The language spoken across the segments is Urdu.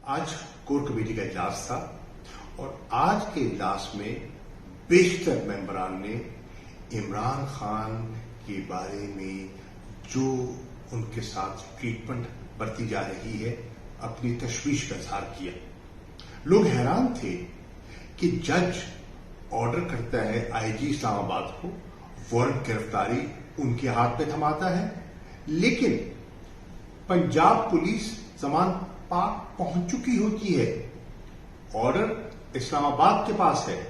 آج کور کمیٹی کا اجلاس تھا اور آج کے اجلاس میں بیشتر ممبران نے عمران خان کے بارے میں جو ان کے ساتھ ٹریٹمنٹ برتی جا رہی ہے اپنی تشویش کا اظہار کیا۔ لوگ حیران تھے کہ جج آرڈر کرتا ہے آئی جی اسلام آباد کو، وارنٹ گرفتاری ان کے ہاتھ میں تھماتا ہے، لیکن پنجاب پولیس زمان پاک پہنچ چکی ہوتی ہے، آرڈر اسلام آباد کے پاس ہے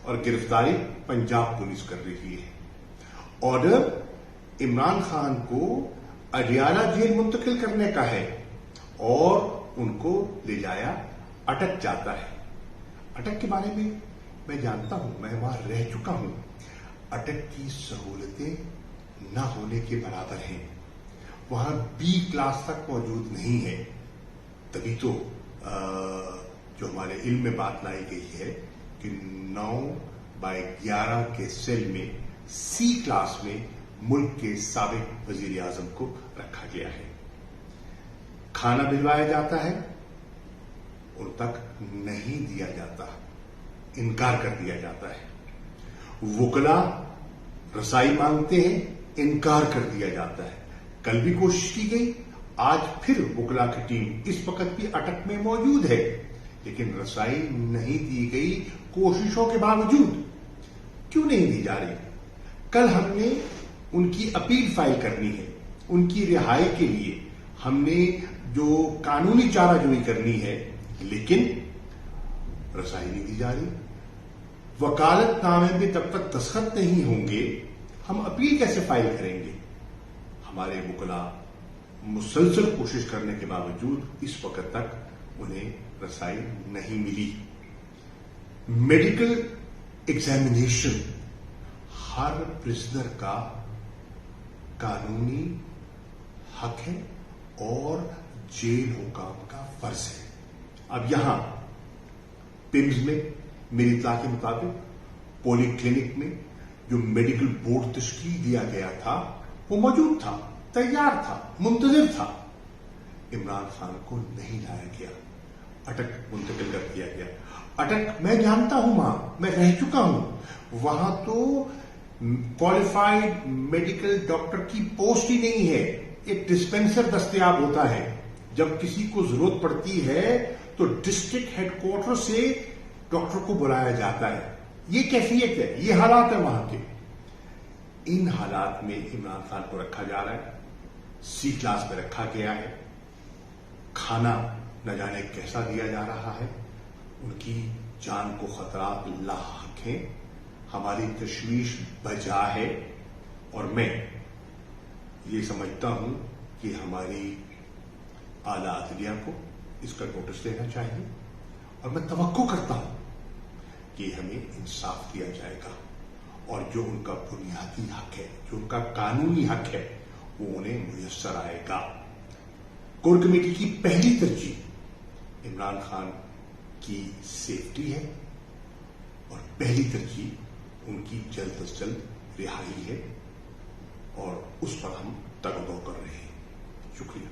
اور گرفتاری پنجاب پولیس کر رہی ہے۔ آرڈر عمران خان کو اڈیالہ جیل منتقل کرنے کا ہے اور ان کو لے جایا اٹک جاتا ہے۔ اٹک کے بارے میں جانتا ہوں، میں وہاں رہ چکا ہوں۔ اٹک کی سہولتیں نہ ہونے کے برابر ہیں، وہاں بی کلاس تک موجود نہیں ہے۔ تبھی تو جو ہمارے علم میں بات لائی گئی ہے کہ 9/11 کے سیل میں سی کلاس میں ملک کے سابق وزیر اعظم کو رکھا گیا ہے۔ کھانا بھجوایا جاتا ہے، ان تک نہیں دیا جاتا، انکار کر دیا جاتا ہے۔ وکلا رسائی مانگتے ہیں، انکار کر دیا جاتا ہے۔ کل بھی کوشش کی گئی، آج پھر وکلا کی ٹیم اس وقت بھی اٹک میں موجود ہے، لیکن رسائی نہیں دی گئی کوششوں کے باوجود۔ کیوں نہیں دی جا رہی؟ کل ہم نے ان کی اپیل فائل کرنی ہے، ان کی رہائی کے لیے ہم نے جو قانونی چارہ جوئی کرنی ہے، لیکن رسائی نہیں دی جا رہی۔ وکالت نامے میں تب تک دستخط نہیں ہوں گے، ہم اپیل کیسے فائل کریں گے؟ ہمارے وکلا مسلسل کوشش کرنے کے باوجود اس وقت تک انہیں رسائی نہیں ملی۔ میڈیکل ایگزامینیشن ہر پرزنر کا قانونی حق ہے اور جیل حکام کا فرض ہے۔ اب یہاں پمز میں میری اطلاع کے مطابق پولی کلینک میں جو میڈیکل بورڈ تشکیل دیا گیا تھا وہ موجود تھا، تیار تھا، منتظر تھا۔ عمران خان کو نہیں لایا گیا، اٹک منتقل کر دیا گیا۔ اٹک میں جانتا ہوں، وہاں میں رہ چکا ہوں، وہاں تو کوالیفائڈ میڈیکل ڈاکٹر کی پوسٹ ہی نہیں ہے، ایک ڈسپینسر دستیاب ہوتا ہے۔ جب کسی کو ضرورت پڑتی ہے تو ڈسٹرکٹ ہیڈ کوارٹر سے ڈاکٹر کو بلایا جاتا ہے۔ یہ کیفیت ہے، یہ حالات ہیں وہاں کے۔ ان حالات میں عمران خان کو رکھا جا رہا ہے، سی کلاس میں رکھا گیا ہے، کھانا نہ جانے کیسا دیا جا رہا ہے، ان کی جان کو خطرات لاحق ہیں۔ ہماری تشویش بجا ہے اور میں یہ سمجھتا ہوں کہ ہماری اعلیٰ عدلیہ کو اس کا نوٹس لینا چاہیے اور میں توقع کرتا ہوں کہ ہمیں انصاف دیا جائے گا اور جو ان کا بنیادی حق ہے، جو ان کا قانونی حق ہے، وہ انہیں میسر آئے گا۔ کور کمیٹی کی پہلی ترجیح عمران خان کی سیفٹی ہے اور پہلی ترجیح ان کی جلد از جلد رہائی ہے اور اس پر ہم تگ و دو کر رہے ہیں۔ شکریہ۔